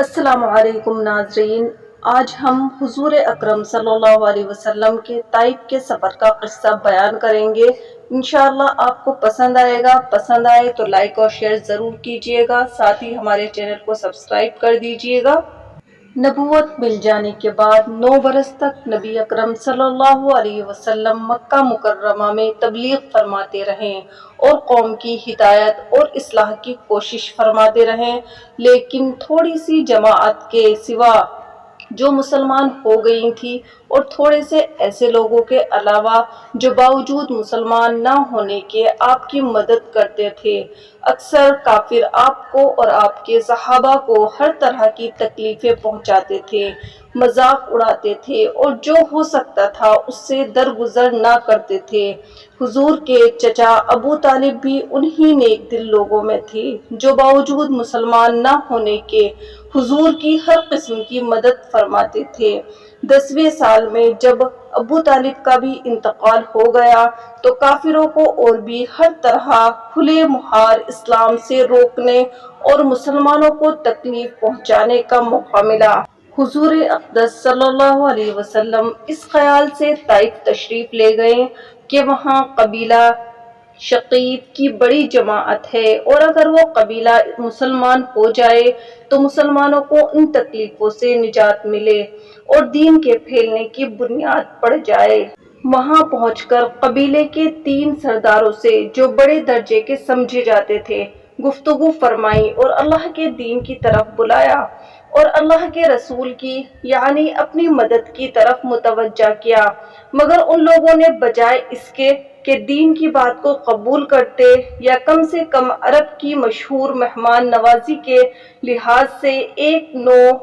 अस्सलामु अलैकुम नाज़रीन, आज हम हुजूर अकरम सल्लल्लाहु अलैहि वसल्लम के ताइफ के सफ़र का किस्सा बयान करेंगे। इंशाअल्लाह आपको पसंद आएगा। पसंद आए तो लाइक और शेयर ज़रूर कीजिएगा, साथ ही हमारे चैनल को सब्सक्राइब कर दीजिएगा। नबूवत मिल जाने के बाद 9 बरस तक नबी अकरम सल्लल्लाहु अलैहि वसल्लम मक्का मुकर्रमा में तबलीग फरमाते रहें और कौम की हिदायत और इस्लाह की कोशिश फरमाते रहें, लेकिन थोड़ी सी जमाअत के सिवा जो मुसलमान हो गई थी और थोड़े से ऐसे लोगों के अलावा जो बावजूद मुसलमान ना होने के आपकी मदद करते थे। अक्सर काफिर आपको और आपके सहाबा को हर तरह की तकलीफें पहुंचाते थे, मजाक उड़ाते थे और जो हो सकता था उससे दरगुजर ना करते थे। हुजूर के चचा अबू तालिब भी उन्हीं नेक दिल लोगों में थे जो बावजूद मुसलमान ना होने के हुजूर की हर किस्म की मदद फरमाते थे। 10वें साल में जब अबू तालिब का भी इंतकाल हो गया तो काफिरों को और भी हर तरह खुले मुहार इस्लाम से रोकने और मुसलमानों को तकलीफ पहुंचाने का मौका मिला। हुजूर अक़दस सल्लल्लाहु अलैहि वसल्लम इस ख्याल से ताइफ तशरीफ ले गए कि वहाँ कबीला शकीफ की बड़ी जमाअत है और अगर वो कबीला मुसलमान हो जाए तो मुसलमानों को उन तकलीफों से निजात मिले और दीन के फैलने की बुनियाद पड़ जाए। वहां पहुंचकर कबीले के 3 सरदारों से जो बड़े दर्जे के समझे जाते थे गुफ्तगू फरमाई और अल्लाह के दीन की तरफ बुलाया और अल्लाह के रसूल की यानी अपनी मदद की तरफ मुतवज्जा किया, मगर उन लोगों ने बजाय इसके कि दीन की बात को कबूल करते या कम से कम अरब की मशहूर मेहमान नवाजी के लिहाज से एक नौ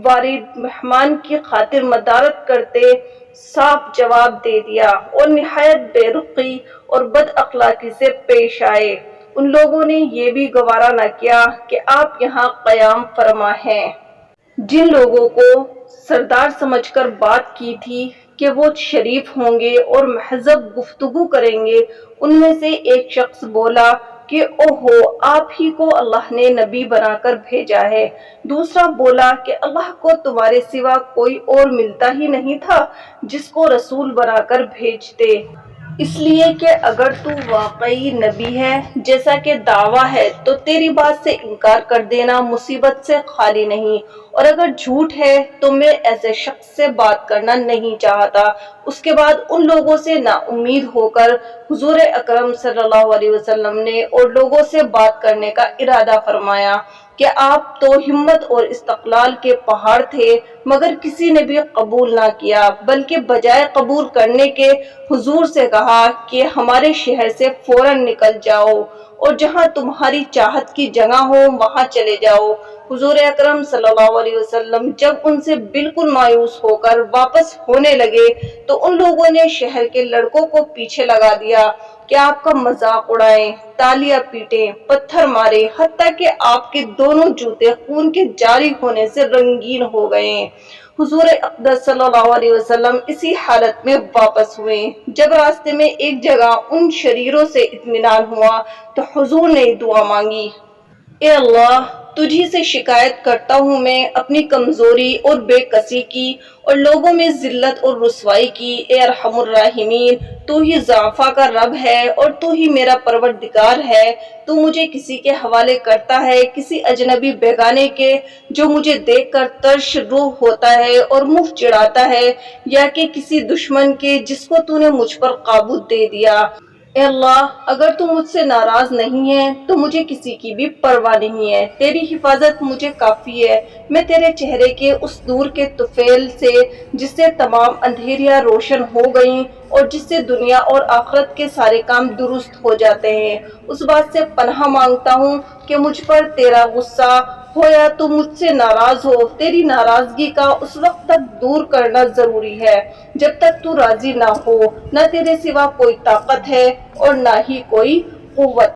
वारिद मेहमान की खातिर मदारत करते, साफ जवाब दे दिया और निहायत बेरुखी और बद अखलाकी से पेश आए। उन लोगों ने ये भी गवारा न किया कि आप यहाँ क़याम फरमा हैं। जिन लोगों को सरदार समझकर बात की थी कि वो शरीफ होंगे और महजब गुफ्तगू करेंगे, उनमें से एक शख्स बोला कि ओहो, आप ही को अल्लाह ने नबी बनाकर भेजा है। दूसरा बोला कि अल्लाह को तुम्हारे सिवा कोई और मिलता ही नहीं था जिसको रसूल बनाकर भेजते, इसलिए कि अगर तू वाकई नबी है जैसा कि दावा है तो तेरी बात से इनकार कर देना मुसीबत से खाली नहीं, और अगर झूठ है तो मैं ऐसे शख्स से बात करना नहीं चाहता। उसके बाद उन लोगों से नाउम्मीद होकर हुजूर अकरम सल्लल्लाहु अलैहि वसल्लम ने और लोगों से बात करने का इरादा फरमाया कि आप तो हिम्मत और इस्तक़लाल के पहाड़ थे, मगर किसी ने भी कबूल ना किया, बल्कि बजाय कबूल करने के हुजूर से कहा कि हमारे शहर से फौरन निकल जाओ और जहां तुम्हारी चाहत की जगह हो वहां चले जाओ। हुजूर अकरम सल्लल्लाहु अलैहि वसल्लम जब उनसे बिल्कुल मायूस होकर वापस होने लगे तो उन लोगों ने शहर के लड़कों को पीछे लगा दिया कि आपका मजाक उड़ाएं, तालियां पीटें, पत्थर मारे, हत्ता कि आपके दोनों जूते खून के जारी होने से रंगीन हो गए। हुजूर अक़दस सल्लल्लाहु अलैहि वसल्लम इसी हालत में वापस हुए। जब रास्ते में एक जगह उन शरीरों से इत्मीनान हुआ तो हुजूर ने दुआ मांगी, ए अल्लाह, तुझी से शिकायत करता हूँ मैं अपनी कमजोरी और बेकसी की और लोगों में जिल्लत और रुसवाई की। ए अरहमुर राहिमीन, तू ही ज़ाफ़ा का रब है और तू ही मेरा परवरदिगार है। तू मुझे किसी के हवाले करता है, किसी अजनबी बेगाने के जो मुझे देखकर तर्श रूह होता है और मुंह चिढ़ाता है, या कि किसी दुश्मन के जिसको तूने मुझ पर काबू दे दिया। ए अल्लाह, अगर तू मुझसे नाराज नहीं है तो मुझे किसी की भी परवाह नहीं है। तेरी हिफाजत मुझे काफी है। मैं तेरे चेहरे के उस नूर के तुफैल से जिससे तमाम अंधेरियां रोशन हो गईं और जिससे दुनिया और आखिरत के सारे काम दुरुस्त हो जाते हैं, उस बात से पनाह मांगता हूँ कि मुझ पर तेरा गुस्सा हो या तू मुझसे नाराज हो। तेरी नाराजगी का उस वक्त तक दूर करना जरूरी है जब तक तू राजी ना हो। न तेरे सिवा कोई ताकत है और ना ही कोई कुव्वत।